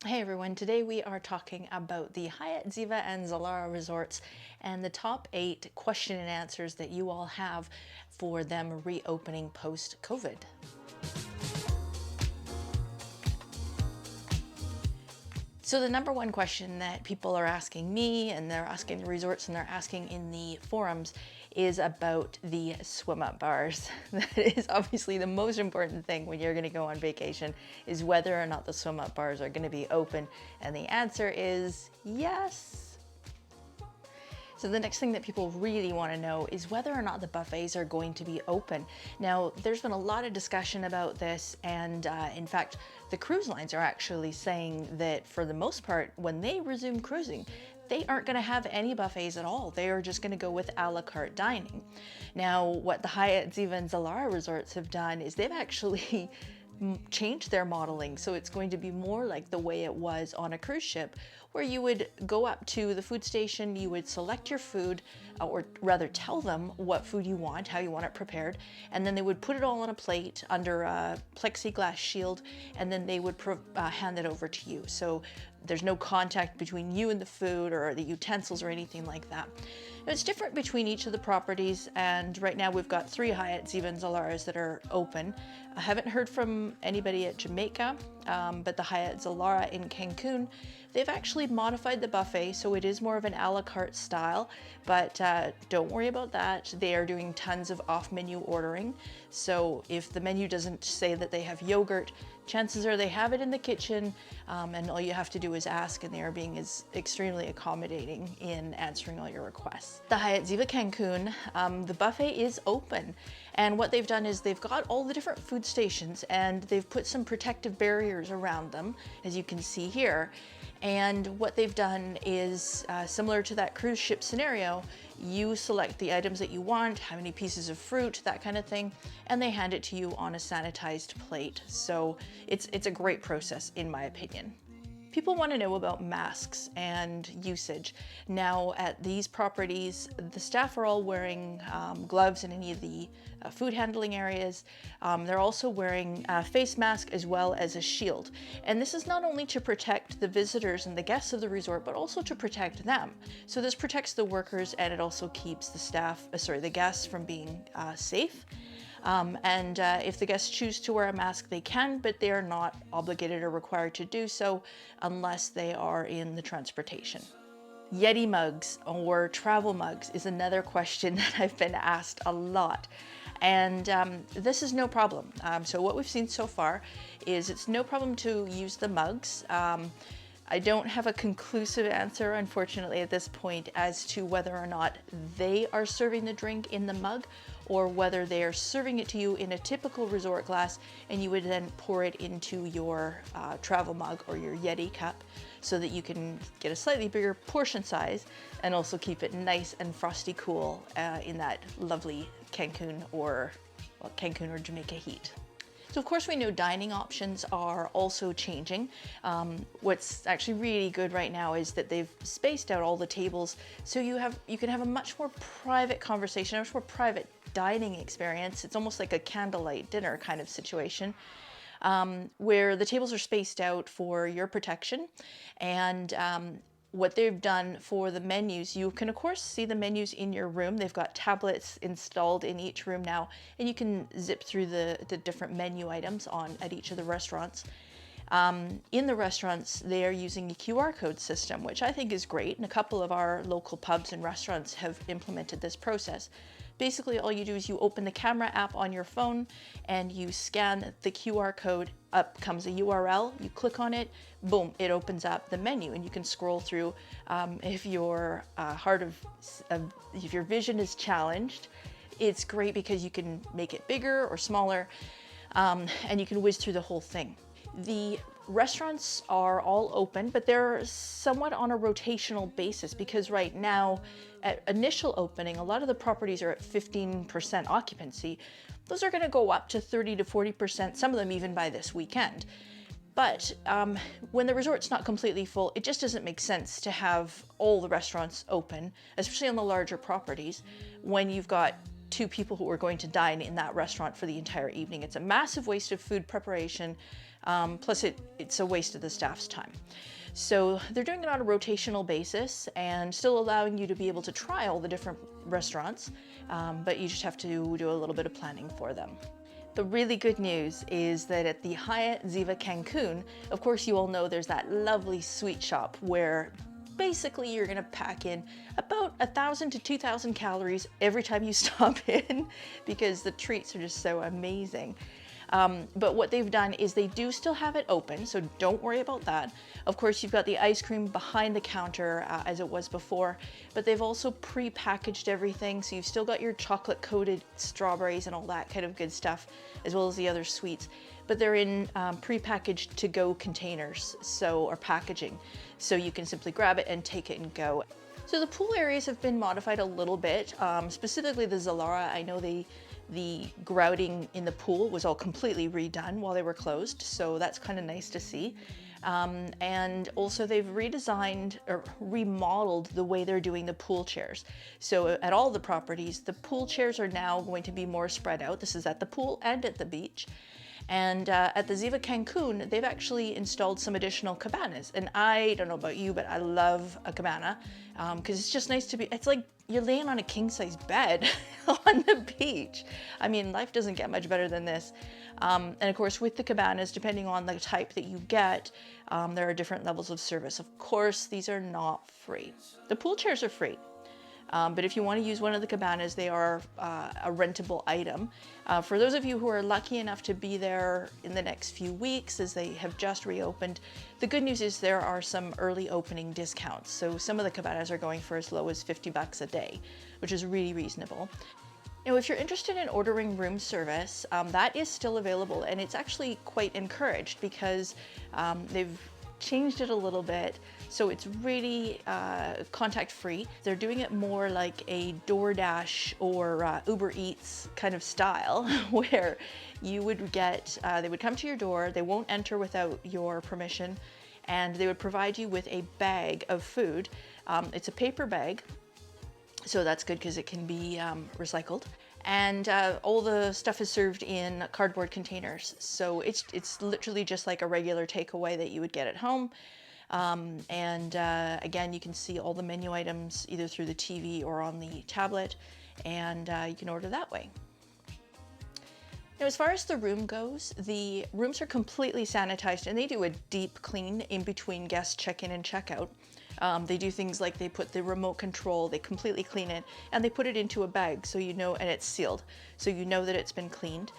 Hey everyone, today we are talking about the Hyatt Ziva and Zilara resorts and the top 8 question and answers that you all have for them reopening post-COVID. So the number one question that people are asking me, and they're asking the resorts, and they're asking in the forums, is about the swim-up bars. That is obviously the most important thing when you're going to go on vacation, is whether or not the swim-up bars are going to be open. And the answer is yes. So the next thing that people really want to know is whether or not the buffets are going to be open. Now, there's been a lot of discussion about this, and in fact, the cruise lines are actually saying that for the most part, when they resume cruising, they aren't going to have any buffets at all. They are just going to go with a la carte dining. Now, what the Hyatt Ziva and Zilara resorts have done is they've actually changed their modeling, so it's going to be more like the way it was on a cruise ship, where you would go up to the food station, you would select your food, or rather tell them what food you want, how you want it prepared, and then they would put it all on a plate under a plexiglass shield, and then they would hand it over to you. So there's no contact between you and the food or the utensils or anything like that. It's different between each of the properties, and right now we've got 3 Hyatt Ziva and Zilaras that are open. I haven't heard from anybody at Jamaica, but the Hyatt Zilara in Cancun, they've actually modified the buffet, so it is more of an a la carte style, but don't worry about that. They are doing tons of off-menu ordering, so if the menu doesn't say that they have yogurt, chances are they have it in the kitchen, and all you have to do is ask, and they are being extremely accommodating in answering all your requests. The Hyatt Ziva Cancun, the buffet is open, and what they've done is they've got all the different food stations, and they've put some protective barriers around them, as you can see here. And what they've done is similar to that cruise ship scenario. You select the items that you want, how many pieces of fruit, that kind of thing, and they hand it to you on a sanitized plate. So it's a great process, in my opinion. People want to know about masks and usage. Now, at these properties, the staff are all wearing gloves in any of the food handling areas. They're also wearing a face mask as well as a shield. And this is not only to protect the visitors and the guests of the resort, but also to protect them. So this protects the workers, and it also keeps the guests from being safe. If the guests choose to wear a mask, they can, but they are not obligated or required to do so unless they are in the transportation. Yeti mugs or travel mugs is another question that I've been asked a lot. And this is no problem. So what we've seen so far is it's no problem to use the mugs. I don't have a conclusive answer, unfortunately, at this point as to whether or not they are serving the drink in the mug or whether they are serving it to you in a typical resort glass, and you would then pour it into your travel mug or your Yeti cup so that you can get a slightly bigger portion size and also keep it nice and frosty cool in that lovely Cancun or Jamaica heat. So of course we know dining options are also changing. What's actually really good right now is that they've spaced out all the tables, so you can have a much more private conversation, a much more private dining experience. It's almost like a candlelight dinner kind of situation, where the tables are spaced out for your protection. And what they've done for the menus, you can of course see the menus in your room. They've got tablets installed in each room now, and you can zip through the different menu items at each of the restaurants. In the restaurants, they are using a QR code system, which I think is great, and a couple of our local pubs and restaurants have implemented this process. Basically, all you do is you open the camera app on your phone and you scan the QR code. Up comes a URL, you click on it, boom, it opens up the menu, and you can scroll through. If your if your vision is challenged, it's great because you can make it bigger or smaller, and you can whiz through the whole thing. The restaurants are all open, but they're somewhat on a rotational basis because right now, at initial opening, a lot of the properties are at 15% occupancy. Those are going to go up to 30 to 40%, some of them even by this weekend. But when the resort's not completely full, it just doesn't make sense to have all the restaurants open, especially on the larger properties, when you've got two people who are going to dine in that restaurant for the entire evening. It's a massive waste of food preparation, plus it's a waste of the staff's time. So they're doing it on a rotational basis and still allowing you to be able to try all the different restaurants, but you just have to do a little bit of planning for them. The really good news is that at the Hyatt Ziva Cancun, of course you all know there's that lovely sweet shop where basically you're gonna pack in about 1,000 to 2,000 calories every time you stop in because the treats are just so amazing. But what they've done is they do still have it open, so don't worry about that. Of course, you've got the ice cream behind the counter as it was before, but they've also pre-packaged everything, so you've still got your chocolate-coated strawberries and all that kind of good stuff, as well as the other sweets. But they're in pre-packaged to-go containers, or packaging, so you can simply grab it and take it and go. So the pool areas have been modified a little bit, specifically the Zilara. I know the grouting in the pool was all completely redone while they were closed, so that's kind of nice to see. And also they've redesigned or remodeled the way they're doing the pool chairs. So at all the properties, the pool chairs are now going to be more spread out. This is at the pool and at the beach. And at the Ziva Cancun, they've actually installed some additional cabanas. And I don't know about you, but I love a cabana because it's just nice to be, it's like you're laying on a king-size bed on the beach. I mean, life doesn't get much better than this. And of course, with the cabanas, depending on the type that you get, there are different levels of service. Of course, these are not free. The pool chairs are free. But if you want to use one of the cabanas, they are a rentable item. For those of you who are lucky enough to be there in the next few weeks as they have just reopened, the good news is there are some early opening discounts. So some of the cabanas are going for as low as $50 a day, which is really reasonable. Now, if you're interested in ordering room service, that is still available, and it's actually quite encouraged because they've changed it a little bit, so it's really contact-free. They're doing it more like a DoorDash or Uber Eats kind of style, where you would get, they would come to your door, they won't enter without your permission, and they would provide you with a bag of food. It's a paper bag, so that's good because it can be recycled. And all the stuff is served in cardboard containers. So it's literally just like a regular takeaway that you would get at home. Again, you can see all the menu items either through the TV or on the tablet, and you can order that way. Now, as far as the room goes, the rooms are completely sanitized, and they do a deep clean in between guest check-in and check-out. They do things like they put the remote control, they completely clean it, and they put it into a bag so you know, and it's sealed, so you know that it's been cleaned.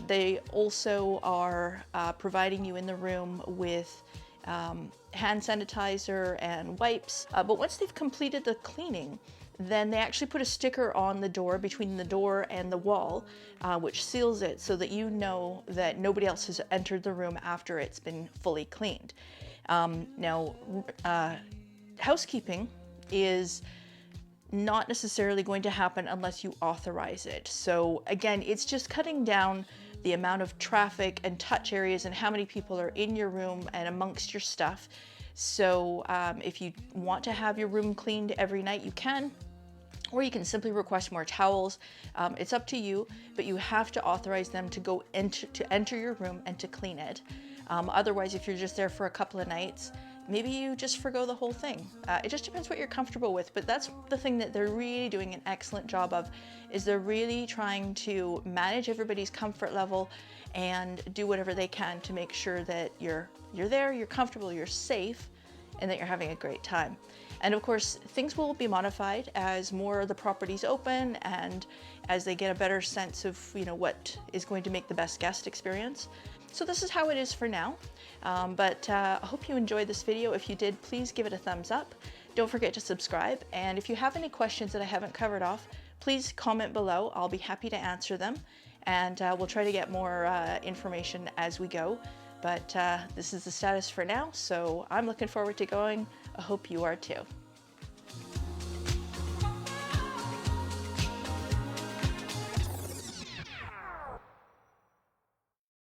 They also are providing you in the room with hand sanitizer and wipes, but once they've completed the cleaning, then they actually put a sticker on the door, between the door and the wall, which seals it so that you know that nobody else has entered the room after it's been fully cleaned. Now, housekeeping is not necessarily going to happen unless you authorize it. So again, it's just cutting down the amount of traffic and touch areas and how many people are in your room and amongst your stuff. So if you want to have your room cleaned every night, you can, or you can simply request more towels. It's up to you, but you have to authorize them to enter your room and to clean it. Otherwise, if you're just there for a couple of nights, maybe you just forgo the whole thing. It just depends what you're comfortable with, but that's the thing that they're really doing an excellent job of, is they're really trying to manage everybody's comfort level and do whatever they can to make sure that you're there, you're comfortable, you're safe, and that you're having a great time. And of course, things will be modified as more of the properties open and as they get a better sense of, you know, what is going to make the best guest experience. So this is how it is for now, but I hope you enjoyed this video. If you did, please give it a thumbs up. Don't forget to subscribe, and if you have any questions that I haven't covered off, please comment below. I'll be happy to answer them, and we'll try to get more information as we go. But this is the status for now, so I'm looking forward to going. I hope you are too.